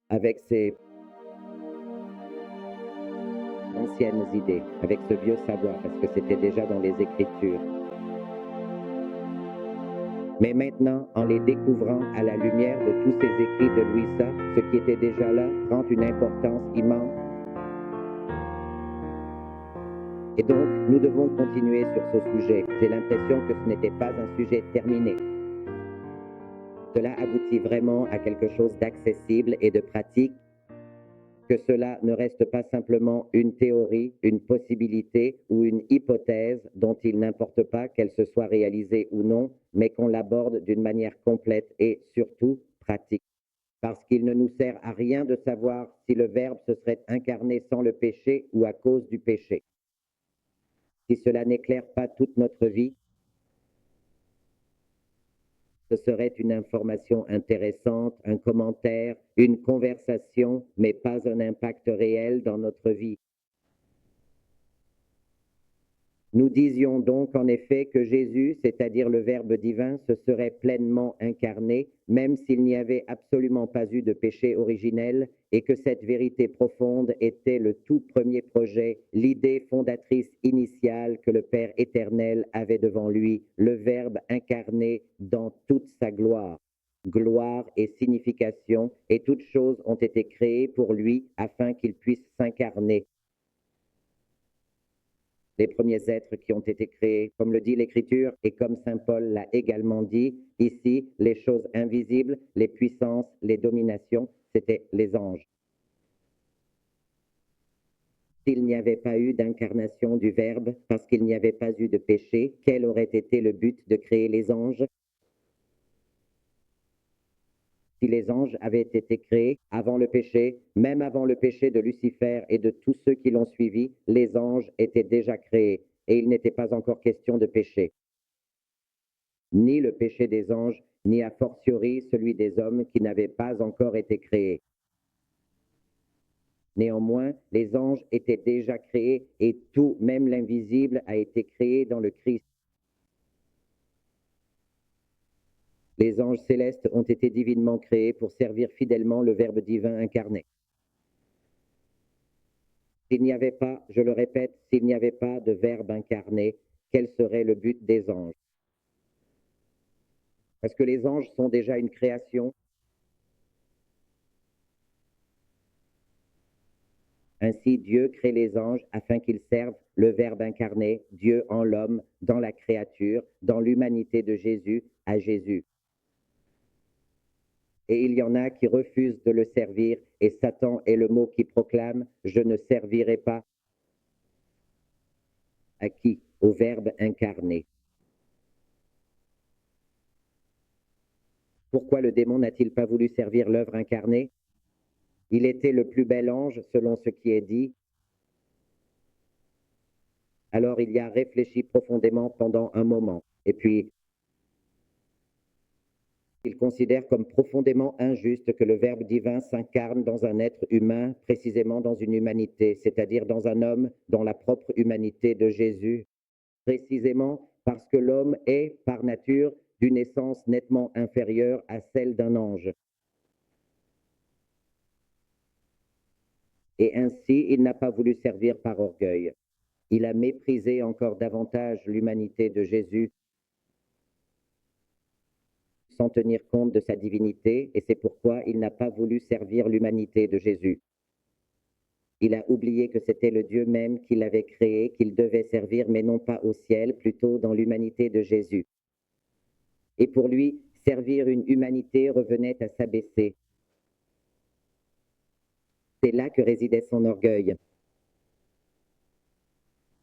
avec ses anciennes idées, avec ce vieux savoir, parce que c'était déjà dans les Écritures. Mais maintenant, en les découvrant à la lumière de tous ces écrits de Louisa, ce qui était déjà là prend une importance immense. Et donc, nous devons continuer sur ce sujet. J'ai l'impression que ce n'était pas un sujet terminé. Cela aboutit vraiment à quelque chose d'accessible et de pratique, que cela ne reste pas simplement une théorie, une possibilité ou une hypothèse dont il n'importe pas qu'elle se soit réalisée ou non, mais qu'on l'aborde d'une manière complète et surtout pratique. Parce qu'il ne nous sert à rien de savoir si le Verbe se serait incarné sans le péché ou à cause du péché. Si cela n'éclaire pas toute notre vie, ce serait une information intéressante, un commentaire, une conversation, mais pas un impact réel dans notre vie. Nous disions donc en effet que Jésus, c'est-à-dire le Verbe divin, se serait pleinement incarné, même s'il n'y avait absolument pas eu de péché originel, et que cette vérité profonde était le tout premier projet, l'idée fondatrice initiale que le Père éternel avait devant lui, le Verbe incarné dans toute sa gloire. Gloire et signification, et toutes choses ont été créées pour lui afin qu'il puisse s'incarner. Les premiers êtres qui ont été créés, comme le dit l'Écriture et comme Saint Paul l'a également dit, ici, les choses invisibles, les puissances, les dominations, c'étaient les anges. S'il n'y avait pas eu d'incarnation du Verbe, parce qu'il n'y avait pas eu de péché, quel aurait été le but de créer les anges? Si les anges avaient été créés avant le péché, même avant le péché de Lucifer et de tous ceux qui l'ont suivi, les anges étaient déjà créés et il n'était pas encore question de péché. Ni le péché des anges, ni a fortiori celui des hommes qui n'avaient pas encore été créés. Néanmoins, les anges étaient déjà créés et tout, même l'invisible, a été créé dans le Christ. Les anges célestes ont été divinement créés pour servir fidèlement le Verbe divin incarné. S'il n'y avait pas, je le répète, s'il n'y avait pas de Verbe incarné, quel serait le but des anges? Parce que les anges sont déjà une création. Ainsi, Dieu crée les anges afin qu'ils servent le Verbe incarné, Dieu en l'homme, dans la créature, dans l'humanité de Jésus, à Jésus. Et il y en a qui refusent de le servir, et Satan est le mot qui proclame « Je ne servirai pas » à qui? Au Verbe incarné. Pourquoi le démon n'a-t-il pas voulu servir l'œuvre incarnée? Il était le plus bel ange, selon ce qui est dit. Alors il y a réfléchi profondément pendant un moment. Et puis, il considère comme profondément injuste que le Verbe divin s'incarne dans un être humain, précisément dans une humanité, c'est-à-dire dans un homme dont la propre humanité de Jésus, précisément parce que l'homme est, par nature, d'une essence nettement inférieure à celle d'un ange. Et ainsi, il n'a pas voulu servir par orgueil. Il a méprisé encore davantage l'humanité de Jésus sans tenir compte de sa divinité, et c'est pourquoi il n'a pas voulu servir l'humanité de Jésus. Il a oublié que c'était le Dieu même qui l'avait créé, qu'il devait servir, mais non pas au ciel, plutôt dans l'humanité de Jésus. Et pour lui, servir une humanité revenait à s'abaisser. C'est là que résidait son orgueil.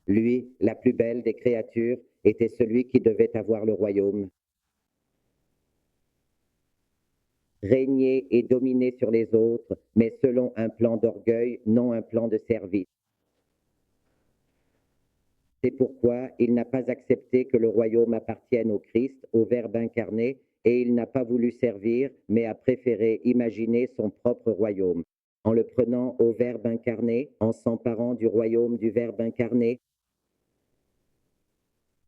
Lui, la plus belle des créatures, était celui qui devait avoir le royaume. Régner et dominer sur les autres, mais selon un plan d'orgueil, non un plan de service. C'est pourquoi il n'a pas accepté que le royaume appartienne au Christ, au Verbe incarné, et il n'a pas voulu servir, mais a préféré imaginer son propre royaume. En le prenant au Verbe incarné, en s'emparant du royaume du Verbe incarné.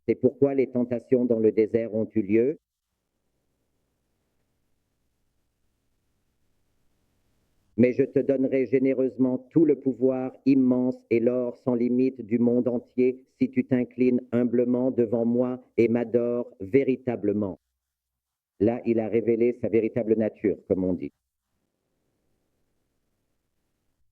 C'est pourquoi les tentations dans le désert ont eu lieu. Mais je te donnerai généreusement tout le pouvoir immense et l'or sans limite du monde entier si tu t'inclines humblement devant moi et m'adores véritablement. Là, il a révélé sa véritable nature, comme on dit.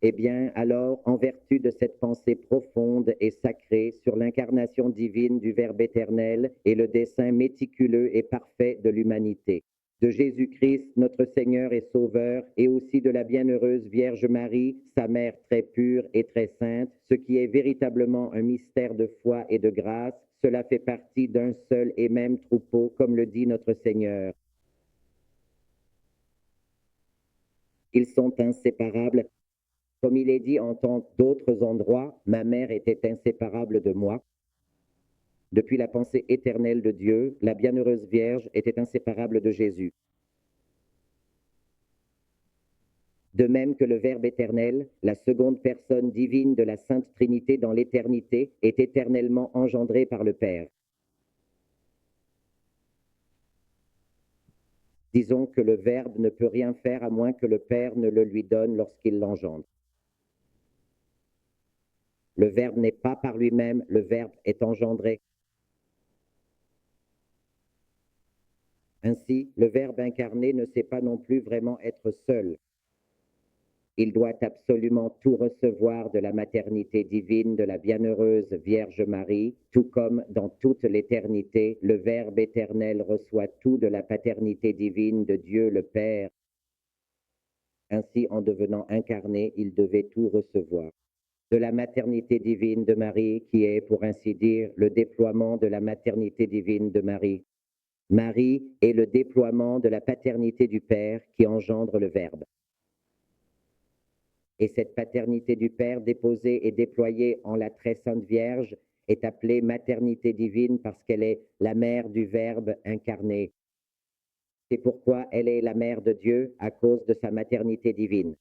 Eh bien, alors, en vertu de cette pensée profonde et sacrée sur l'incarnation divine du Verbe éternel et le dessein méticuleux et parfait de l'humanité, de Jésus-Christ, notre Seigneur et Sauveur, et aussi de la bienheureuse Vierge Marie, sa mère très pure et très sainte, ce qui est véritablement un mystère de foi et de grâce, cela fait partie d'un seul et même troupeau, comme le dit notre Seigneur. Ils sont inséparables. Comme il est dit en tant d'autres endroits, ma mère était inséparable de moi. Depuis la pensée éternelle de Dieu, la bienheureuse Vierge était inséparable de Jésus. De même que le Verbe éternel, la seconde personne divine de la Sainte Trinité dans l'éternité, est éternellement engendrée par le Père. Disons que le Verbe ne peut rien faire à moins que le Père ne le lui donne lorsqu'il l'engendre. Le Verbe n'est pas par lui-même, le Verbe est engendré. Ainsi, le Verbe incarné ne sait pas non plus vraiment être seul. Il doit absolument tout recevoir de la maternité divine de la bienheureuse Vierge Marie, tout comme dans toute l'éternité, le Verbe éternel reçoit tout de la paternité divine de Dieu le Père. Ainsi, en devenant incarné, il devait tout recevoir. De la maternité divine de Marie, qui est, pour ainsi dire, le déploiement de la maternité divine de Marie. Marie est le déploiement de la paternité du Père qui engendre le Verbe. Et cette paternité du Père déposée et déployée en la très sainte Vierge est appelée maternité divine parce qu'elle est la mère du Verbe incarné. C'est pourquoi elle est la mère de Dieu à cause de sa maternité divine.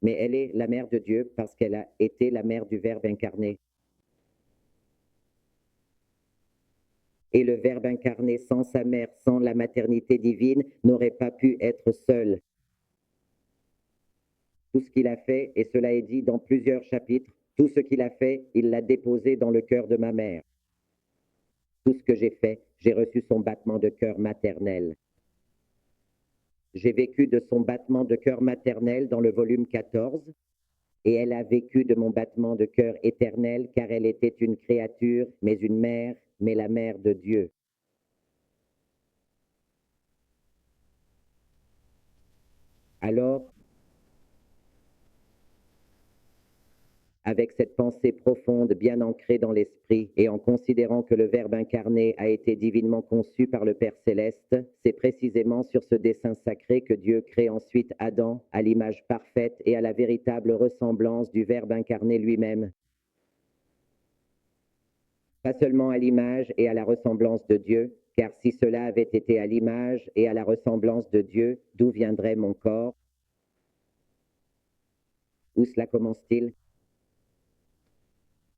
Mais elle est la mère de Dieu parce qu'elle a été la mère du Verbe incarné. Et le Verbe incarné sans sa mère, sans la maternité divine, n'aurait pas pu être seul. Tout ce qu'il a fait, et cela est dit dans plusieurs chapitres, tout ce qu'il a fait, il l'a déposé dans le cœur de ma mère. Tout ce que j'ai fait, j'ai reçu son battement de cœur maternel. J'ai vécu de son battement de cœur maternel dans le volume 14, et elle a vécu de mon battement de cœur éternel, car elle était une créature, mais une mère, mais la mère de Dieu. Alors, avec cette pensée profonde bien ancrée dans l'esprit et en considérant que le Verbe incarné a été divinement conçu par le Père céleste, c'est précisément sur ce dessein sacré que Dieu crée ensuite Adam à l'image parfaite et à la véritable ressemblance du Verbe incarné lui-même. Pas seulement à l'image et à la ressemblance de Dieu, car si cela avait été à l'image et à la ressemblance de Dieu, d'où viendrait mon corps? Où cela commence-t-il?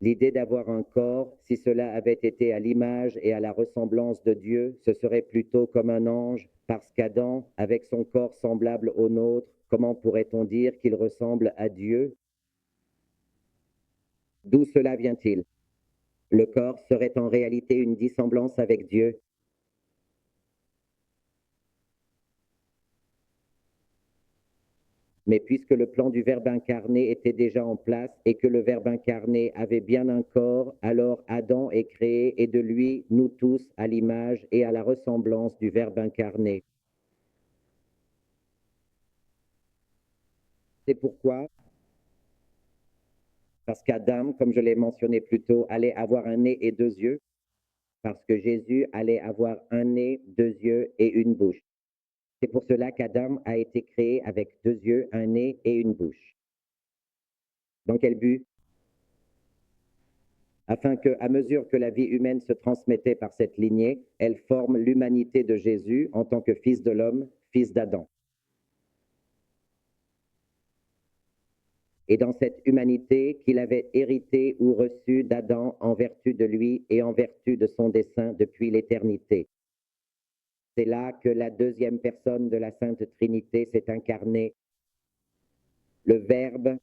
L'idée d'avoir un corps, si cela avait été à l'image et à la ressemblance de Dieu, ce serait plutôt comme un ange, parce qu'Adam, avec son corps semblable au nôtre, comment pourrait-on dire qu'il ressemble à Dieu? D'où cela vient-il? Le corps serait en réalité une dissemblance avec Dieu. Mais puisque le plan du Verbe incarné était déjà en place et que le Verbe incarné avait bien un corps, alors Adam est créé et de lui, nous tous, à l'image et à la ressemblance du Verbe incarné. C'est pourquoi, parce qu'Adam, comme je l'ai mentionné plus tôt, allait avoir un nez et deux yeux, parce que Jésus allait avoir un nez, deux yeux et une bouche. C'est pour cela qu'Adam a été créé avec deux yeux, un nez et une bouche. Dans quel but? Afin que, à mesure que la vie humaine se transmettait par cette lignée, elle forme l'humanité de Jésus en tant que fils de l'homme, fils d'Adam. Et dans cette humanité qu'il avait héritée ou reçue d'Adam en vertu de lui et en vertu de son dessein depuis l'éternité. C'est là que la deuxième personne de la Sainte Trinité s'est incarnée Le Verbe,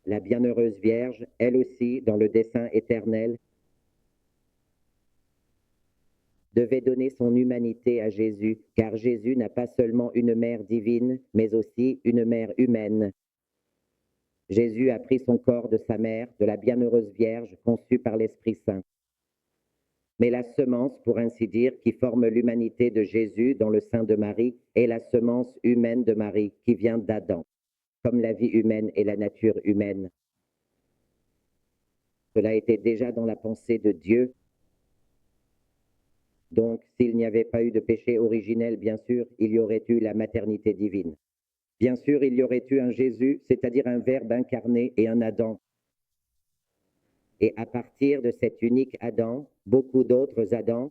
la bienheureuse Vierge, elle aussi, dans le dessein éternel, devait donner son humanité à Jésus, car Jésus n'a pas seulement une mère divine, mais aussi une mère humaine. Jésus a pris son corps de sa mère, de la bienheureuse Vierge, conçue par l'Esprit Saint. Mais la semence, pour ainsi dire, qui forme l'humanité de Jésus dans le sein de Marie, est la semence humaine de Marie, qui vient d'Adam, comme la vie humaine et la nature humaine. Cela était déjà dans la pensée de Dieu. Donc, s'il n'y avait pas eu de péché originel, bien sûr, il y aurait eu la maternité divine. Bien sûr, il y aurait eu un Jésus, c'est-à-dire un Verbe incarné et un Adam. Et à partir de cet unique Adam, beaucoup d'autres Adams,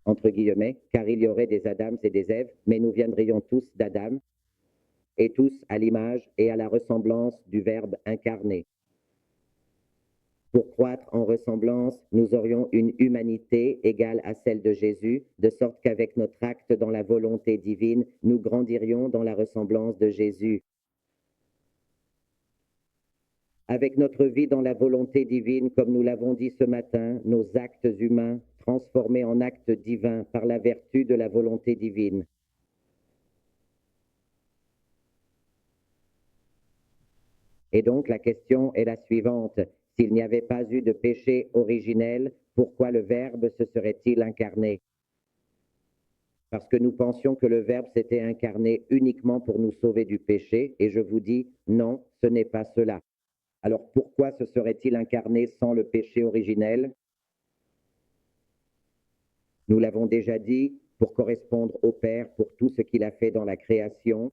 entre guillemets, car il y aurait des Adams et des Èves, mais nous viendrions tous d'Adam, et tous à l'image et à la ressemblance du Verbe incarné. Pour croître en ressemblance, nous aurions une humanité égale à celle de Jésus, de sorte qu'avec notre acte dans la volonté divine, nous grandirions dans la ressemblance de Jésus. Avec notre vie dans la volonté divine, comme nous l'avons dit ce matin, nos actes humains transformés en actes divins par la vertu de la volonté divine. Et donc la question est la suivante. S'il n'y avait pas eu de péché originel, pourquoi le Verbe se serait-il incarné? Parce que nous pensions que le Verbe s'était incarné uniquement pour nous sauver du péché, et je vous dis, non, ce n'est pas cela. Alors pourquoi se serait-il incarné sans le péché originel? Nous l'avons déjà dit, pour correspondre au Père pour tout ce qu'il a fait dans la création,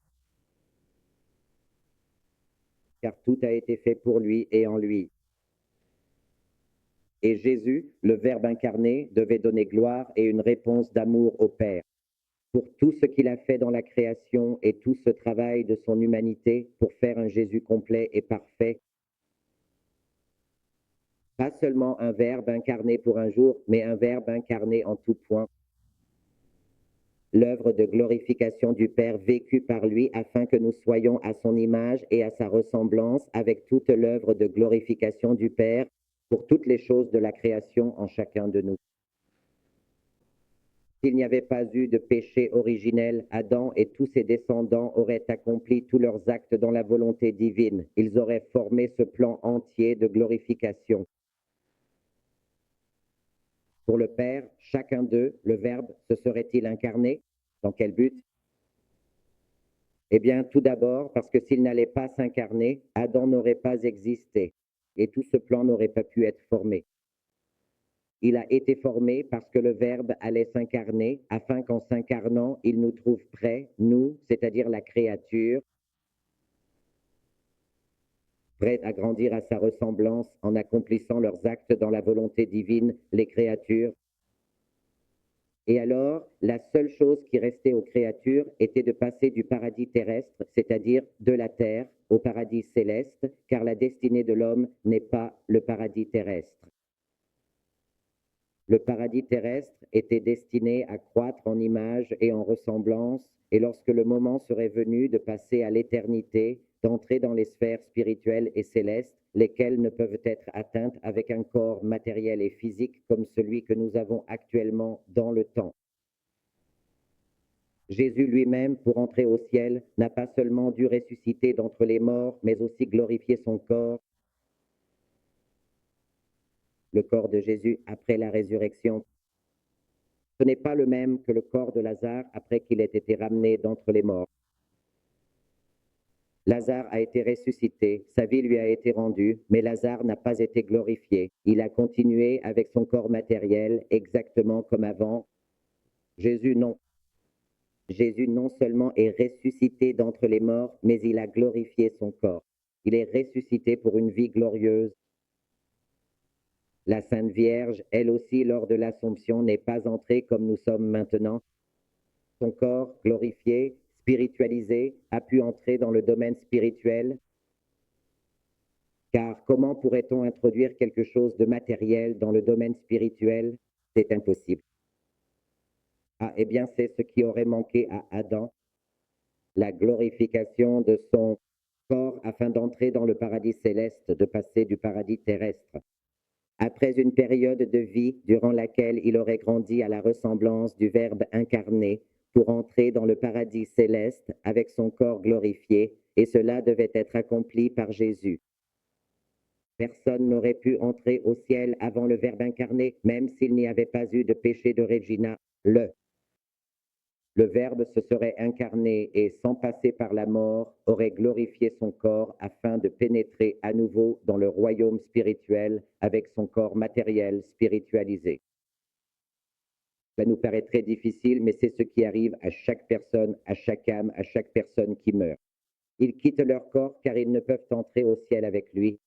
car tout a été fait pour lui et en lui. Et Jésus, le Verbe incarné, devait donner gloire et une réponse d'amour au Père. Pour tout ce qu'il a fait dans la création et tout ce travail de son humanité pour faire un Jésus complet et parfait, pas seulement un Verbe incarné pour un jour, mais un Verbe incarné en tout point. L'œuvre de glorification du Père vécue par lui afin que nous soyons à son image et à sa ressemblance avec toute l'œuvre de glorification du Père pour toutes les choses de la création en chacun de nous. S'il n'y avait pas eu de péché originel, Adam et tous ses descendants auraient accompli tous leurs actes dans la volonté divine. Ils auraient formé ce plan entier de glorification. Pour le Père, chacun d'eux, le Verbe, se serait-il incarné? Dans quel but? Eh bien, tout d'abord, parce que s'il n'allait pas s'incarner, Adam n'aurait pas existé et tout ce plan n'aurait pas pu être formé. Il a été formé parce que le Verbe allait s'incarner, afin qu'en s'incarnant, il nous trouve prêts, nous, c'est-à-dire la créature, prêts à grandir à sa ressemblance en accomplissant leurs actes dans la volonté divine, les créatures. Et alors, la seule chose qui restait aux créatures était de passer du paradis terrestre, c'est-à-dire de la terre, au paradis céleste, car la destinée de l'homme n'est pas le paradis terrestre. Le paradis terrestre était destiné à croître en image et en ressemblance, et lorsque le moment serait venu de passer à l'éternité, d'entrer dans les sphères spirituelles et célestes, lesquelles ne peuvent être atteintes avec un corps matériel et physique comme celui que nous avons actuellement dans le temps. Jésus lui-même, pour entrer au ciel, n'a pas seulement dû ressusciter d'entre les morts, mais aussi glorifier son corps, le corps de Jésus après la résurrection. Ce n'est pas le même que le corps de Lazare après qu'il ait été ramené d'entre les morts. Lazare a été ressuscité, sa vie lui a été rendue, mais Lazare n'a pas été glorifié. Il a continué avec son corps matériel exactement comme avant. Jésus, non. Jésus non seulement est ressuscité d'entre les morts, mais il a glorifié son corps. Il est ressuscité pour une vie glorieuse. La Sainte Vierge, elle aussi, lors de l'Assomption, n'est pas entrée comme nous sommes maintenant. Son corps glorifié, spiritualisé, a pu entrer dans le domaine spirituel. Car comment pourrait-on introduire quelque chose de matériel dans le domaine spirituel? C'est impossible. Ah, eh bien, c'est ce qui aurait manqué à Adam, la glorification de son corps afin d'entrer dans le paradis céleste, de passer du paradis terrestre. Après une période de vie durant laquelle il aurait grandi à la ressemblance du Verbe incarné pour entrer dans le paradis céleste avec son corps glorifié, et cela devait être accompli par Jésus. Personne n'aurait pu entrer au ciel avant le Verbe incarné, même s'il n'y avait pas eu de péché de Regina. Le Verbe se serait incarné et, sans passer par la mort, aurait glorifié son corps afin de pénétrer à nouveau dans le royaume spirituel avec son corps matériel spiritualisé. Ça nous paraît très difficile, mais c'est ce qui arrive à chaque personne, à chaque âme, à chaque personne qui meurt. Ils quittent leur corps car ils ne peuvent entrer au ciel avec lui,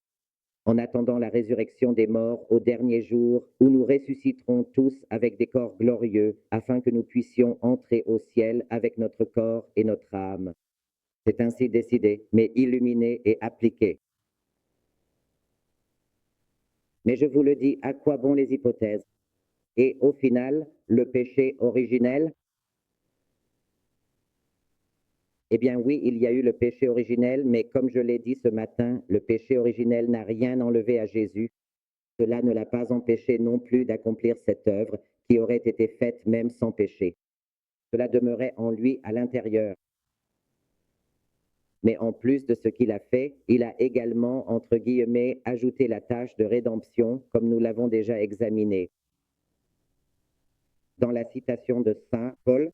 en attendant la résurrection des morts au dernier jour, où nous ressusciterons tous avec des corps glorieux, afin que nous puissions entrer au ciel avec notre corps et notre âme. C'est ainsi décidé, mais illuminé et appliqué. Mais je vous le dis, à quoi bon les hypothèses? Et au final, le péché originel? Eh bien oui, il y a eu le péché originel, mais comme je l'ai dit ce matin, le péché originel n'a rien enlevé à Jésus. Cela ne l'a pas empêché non plus d'accomplir cette œuvre qui aurait été faite même sans péché. Cela demeurait en lui à l'intérieur. Mais en plus de ce qu'il a fait, il a également, entre guillemets, ajouté la tâche de rédemption, comme nous l'avons déjà examiné. Dans la citation de Saint Paul,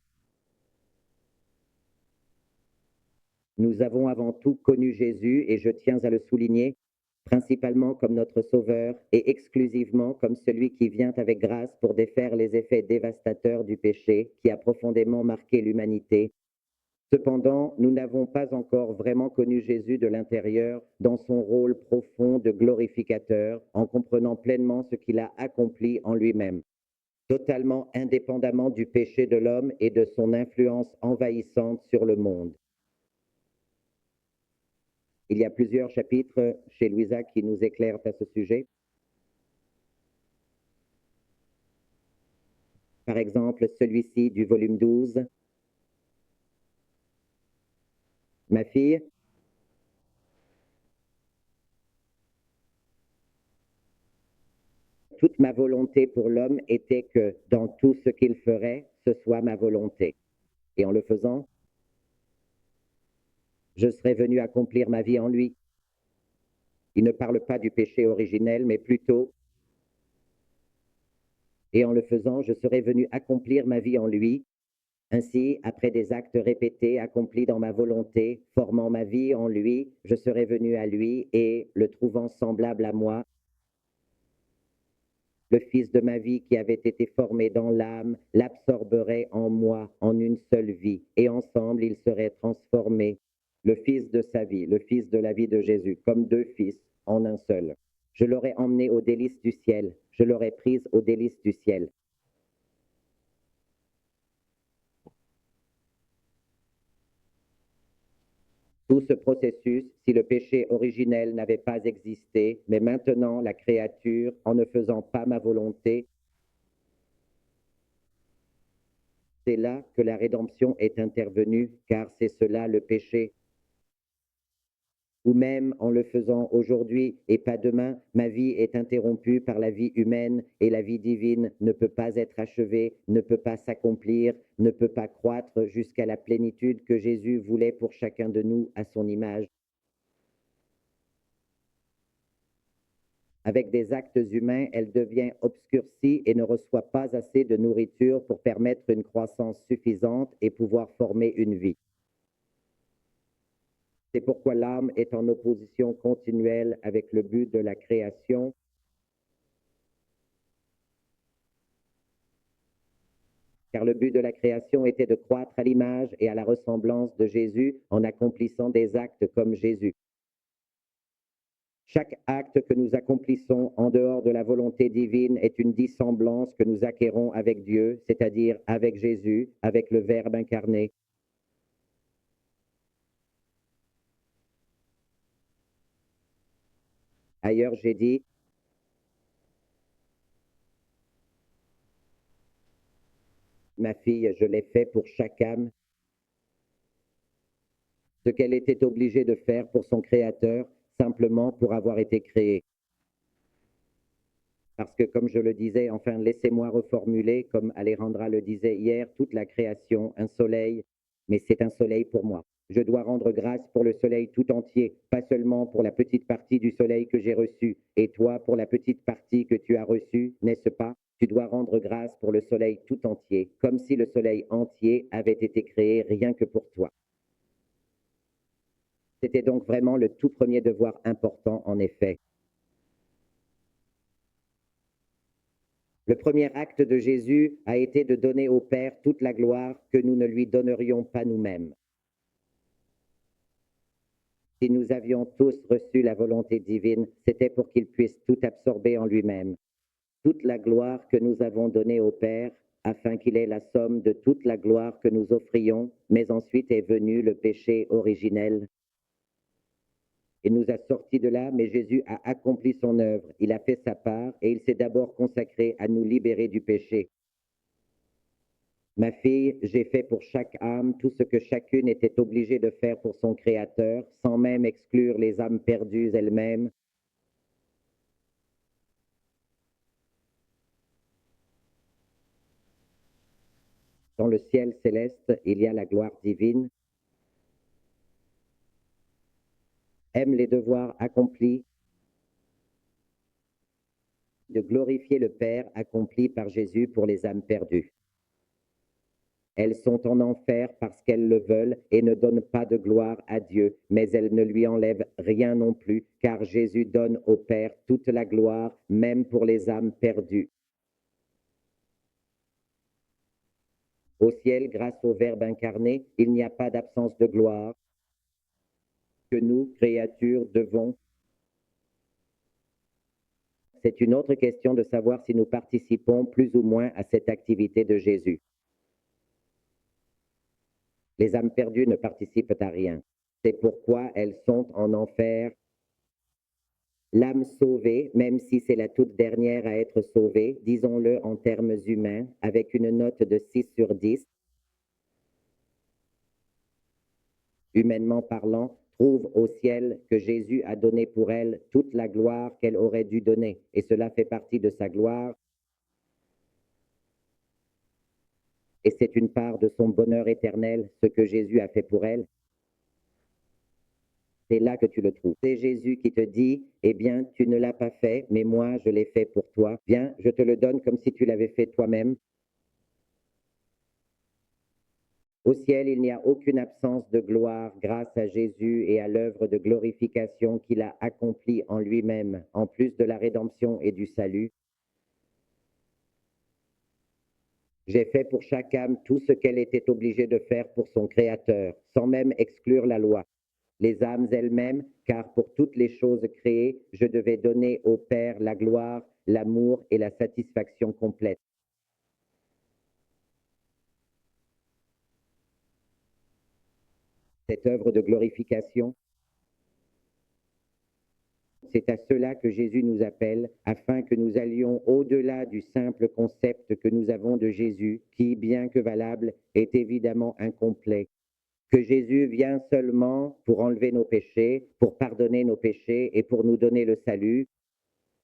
nous avons avant tout connu Jésus, et je tiens à le souligner, principalement comme notre Sauveur et exclusivement comme celui qui vient avec grâce pour défaire les effets dévastateurs du péché qui a profondément marqué l'humanité. Cependant, nous n'avons pas encore vraiment connu Jésus de l'intérieur dans son rôle profond de glorificateur, en comprenant pleinement ce qu'il a accompli en lui-même, totalement indépendamment du péché de l'homme et de son influence envahissante sur le monde. Il y a plusieurs chapitres chez Louisa qui nous éclairent à ce sujet. Par exemple, celui-ci du volume 12. Ma fille, toute ma volonté pour l'homme était que dans tout ce qu'il ferait, ce soit ma volonté. Et en le faisant, je serais venu accomplir ma vie en lui. Il ne parle pas du péché originel, mais plutôt, et en le faisant, je serais venu accomplir ma vie en lui. Ainsi, après des actes répétés accomplis dans ma volonté, formant ma vie en lui, je serais venu à lui et, le trouvant semblable à moi, le fils de ma vie qui avait été formé dans l'âme l'absorberait en moi en une seule vie, et ensemble ils seraient transformés, le fils de sa vie, le fils de la vie de Jésus, comme deux fils en un seul. Je l'aurais emmené aux délices du ciel, je l'aurais prise aux délices du ciel. Tout ce processus, si le péché originel n'avait pas existé, mais maintenant la créature, en ne faisant pas ma volonté, c'est là que la rédemption est intervenue, car c'est cela le péché. Ou même en le faisant aujourd'hui et pas demain, ma vie est interrompue par la vie humaine et la vie divine ne peut pas être achevée, ne peut pas s'accomplir, ne peut pas croître jusqu'à la plénitude que Jésus voulait pour chacun de nous à son image. Avec des actes humains, elle devient obscurcie et ne reçoit pas assez de nourriture pour permettre une croissance suffisante et pouvoir former une vie. C'est pourquoi l'âme est en opposition continuelle avec le but de la création. Car le but de la création était de croître à l'image et à la ressemblance de Jésus en accomplissant des actes comme Jésus. Chaque acte que nous accomplissons en dehors de la volonté divine est une dissemblance que nous acquérons avec Dieu, c'est-à-dire avec Jésus, avec le Verbe incarné. Ailleurs, j'ai dit, Ma fille, je l'ai fait pour chaque âme ce qu'elle était obligée de faire pour son Créateur, simplement pour avoir été créée. Parce que, comme je le disais, enfin, laissez-moi reformuler, comme Alejandra le disait hier, toute la création, un soleil, mais c'est un soleil pour moi. Je dois rendre grâce pour le soleil tout entier, pas seulement pour la petite partie du soleil que j'ai reçu. Et toi, pour la petite partie que tu as reçue, n'est-ce pas? Tu dois rendre grâce pour le soleil tout entier, comme si le soleil entier avait été créé rien que pour toi. C'était donc vraiment le tout premier devoir important, en effet. Le premier acte de Jésus a été de donner au Père toute la gloire que nous ne lui donnerions pas nous-mêmes. Si nous avions tous reçu la volonté divine, c'était pour qu'il puisse tout absorber en lui-même. Toute la gloire que nous avons donnée au Père, afin qu'il ait la somme de toute la gloire que nous offrions, mais ensuite est venu le péché originel. Il nous a sortis de là, mais Jésus a accompli son œuvre. Il a fait sa part et il s'est d'abord consacré à nous libérer du péché. Ma fille, j'ai fait pour chaque âme tout ce que chacune était obligée de faire pour son Créateur, sans même exclure les âmes perdues elles-mêmes. Dans le ciel céleste, il y a la gloire divine. Aime les devoirs accomplis, de glorifier le Père accompli par Jésus pour les âmes perdues. Elles sont en enfer parce qu'elles le veulent et ne donnent pas de gloire à Dieu, mais elles ne lui enlèvent rien non plus, car Jésus donne au Père toute la gloire, même pour les âmes perdues. Au ciel, grâce au Verbe incarné, il n'y a pas d'absence de gloire que nous, créatures, devons. C'est une autre question de savoir si nous participons plus ou moins à cette activité de Jésus. Les âmes perdues ne participent à rien. C'est pourquoi elles sont en enfer. L'âme sauvée, même si c'est la toute dernière à être sauvée, disons-le en termes humains, avec une note de 6 sur 10, humainement parlant, trouve au ciel que Jésus a donné pour elle toute la gloire qu'elle aurait dû donner, et cela fait partie de sa gloire, et c'est une part de son bonheur éternel, ce que Jésus a fait pour elle. C'est là que tu le trouves. C'est Jésus qui te dit, eh bien, tu ne l'as pas fait, mais moi, je l'ai fait pour toi. Viens, je te le donne comme si tu l'avais fait toi-même. Au ciel, il n'y a aucune absence de gloire grâce à Jésus et à l'œuvre de glorification qu'il a accomplie en lui-même, en plus de la rédemption et du salut. J'ai fait pour chaque âme tout ce qu'elle était obligée de faire pour son Créateur, sans même exclure la loi. Les âmes elles-mêmes, car pour toutes les choses créées, je devais donner au Père la gloire, l'amour et la satisfaction complète. Cette œuvre de glorification, c'est à cela que Jésus nous appelle, afin que nous allions au-delà du simple concept que nous avons de Jésus, qui, bien que valable, est évidemment incomplet. Que Jésus vient seulement pour enlever nos péchés, pour pardonner nos péchés et pour nous donner le salut.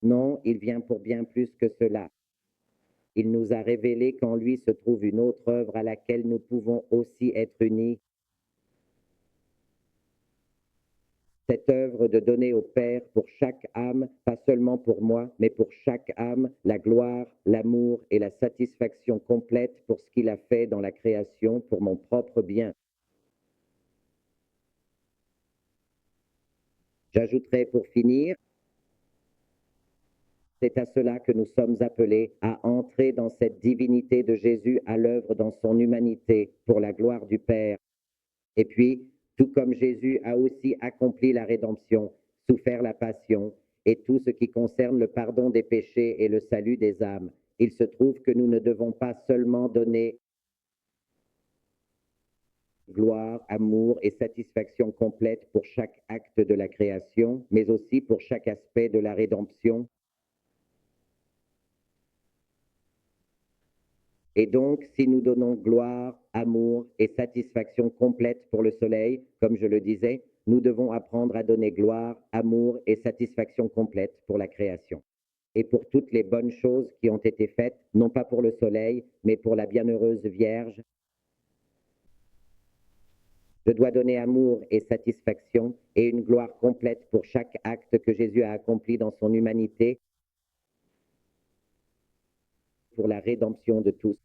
Non, il vient pour bien plus que cela. Il nous a révélé qu'en lui se trouve une autre œuvre à laquelle nous pouvons aussi être unis. Cette œuvre de donner au Père pour chaque âme, pas seulement pour moi, mais pour chaque âme, la gloire, l'amour et la satisfaction complète pour ce qu'il a fait dans la création pour mon propre bien. J'ajouterai pour finir, c'est à cela que nous sommes appelés, à entrer dans cette divinité de Jésus à l'œuvre dans son humanité pour la gloire du Père. Et puis, tout comme Jésus a aussi accompli la rédemption, souffert la passion et tout ce qui concerne le pardon des péchés et le salut des âmes, il se trouve que nous ne devons pas seulement donner gloire, amour et satisfaction complète pour chaque acte de la création, mais aussi pour chaque aspect de la rédemption. Et donc, si nous donnons gloire, amour et satisfaction complète pour le soleil, comme je le disais, nous devons apprendre à donner gloire, amour et satisfaction complète pour la création. Et pour toutes les bonnes choses qui ont été faites, non pas pour le soleil, mais pour la bienheureuse Vierge. Je dois donner amour et satisfaction et une gloire complète pour chaque acte que Jésus a accompli dans son humanité pour la rédemption de tous.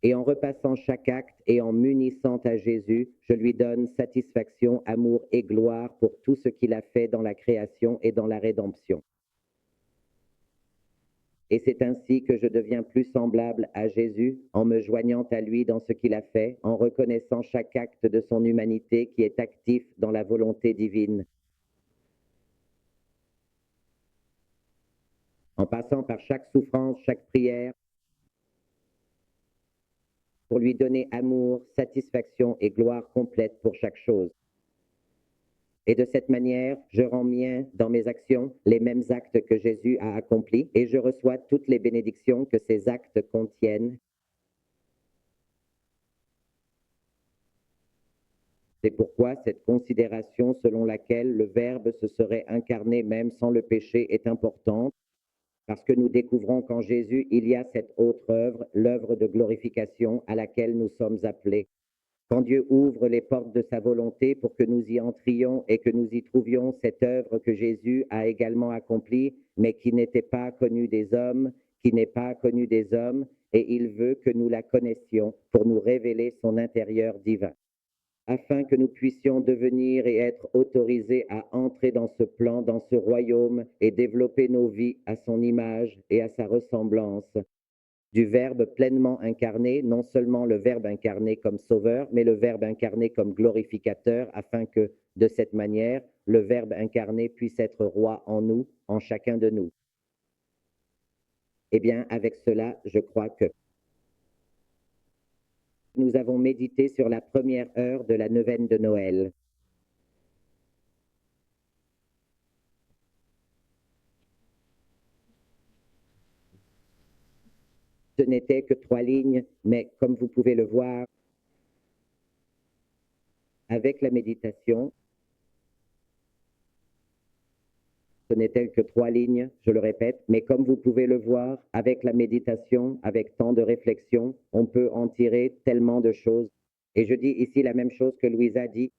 Et en repassant chaque acte et en m'unissant à Jésus, je lui donne satisfaction, amour et gloire pour tout ce qu'il a fait dans la création et dans la rédemption. Et c'est ainsi que je deviens plus semblable à Jésus en me joignant à lui dans ce qu'il a fait, en reconnaissant chaque acte de son humanité qui est actif dans la volonté divine. En passant par chaque souffrance, chaque prière, pour lui donner amour, satisfaction et gloire complète pour chaque chose. Et de cette manière, je rends mien dans mes actions les mêmes actes que Jésus a accomplis et je reçois toutes les bénédictions que ces actes contiennent. C'est pourquoi cette considération selon laquelle le Verbe se serait incarné même sans le péché est importante, parce que nous découvrons qu'en Jésus, il y a cette autre œuvre, l'œuvre de glorification à laquelle nous sommes appelés. Quand Dieu ouvre les portes de sa volonté pour que nous y entrions et que nous y trouvions cette œuvre que Jésus a également accomplie, mais qui n'était pas connue des hommes, qui n'est pas connue des hommes, et il veut que nous la connaissions pour nous révéler son intérieur divin, afin que nous puissions devenir et être autorisés à entrer dans ce plan, dans ce royaume, et développer nos vies à son image et à sa ressemblance, du Verbe pleinement incarné, non seulement le Verbe incarné comme sauveur, mais le Verbe incarné comme glorificateur, afin que, de cette manière, le Verbe incarné puisse être roi en nous, en chacun de nous. Eh bien, avec cela, je crois que nous avons médité sur la première heure de la neuvaine de Noël. Ce n'était que 3 lignes, mais comme vous pouvez le voir, avec la méditation, ce n'était que 3 lignes, je le répète, mais comme vous pouvez le voir, avec la méditation, avec tant de réflexion, on peut en tirer tellement de choses. Et je dis ici la même chose que Louise a dit.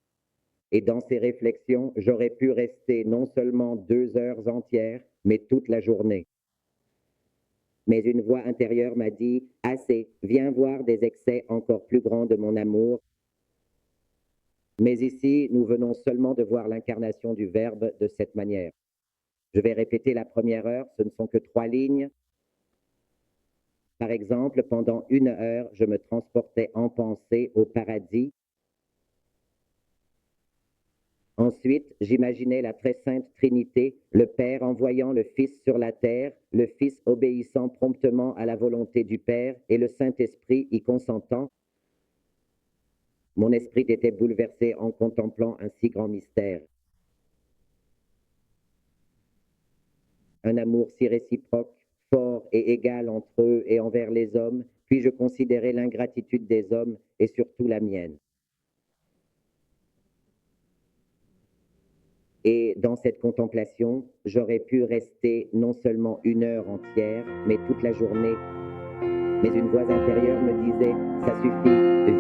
Et dans ces réflexions, j'aurais pu rester non seulement 2 heures entières, mais toute la journée. Mais une voix intérieure m'a dit, assez, viens voir des excès encore plus grands de mon amour. Mais ici, nous venons seulement de voir l'incarnation du Verbe de cette manière. Je vais répéter la première heure, ce ne sont que 3 lignes. Par exemple, pendant 1 heure, je me transportais en pensée au paradis. Ensuite, j'imaginais la très sainte Trinité, le Père envoyant le Fils sur la terre, le Fils obéissant promptement à la volonté du Père et le Saint-Esprit y consentant. Mon esprit était bouleversé en contemplant un si grand mystère. Un amour si réciproque, fort et égal entre eux et envers les hommes, puis je considérais l'ingratitude des hommes et surtout la mienne. Et dans cette contemplation, j'aurais pu rester non seulement 1 heure entière, mais toute la journée. Mais une voix intérieure me disait, ça suffit,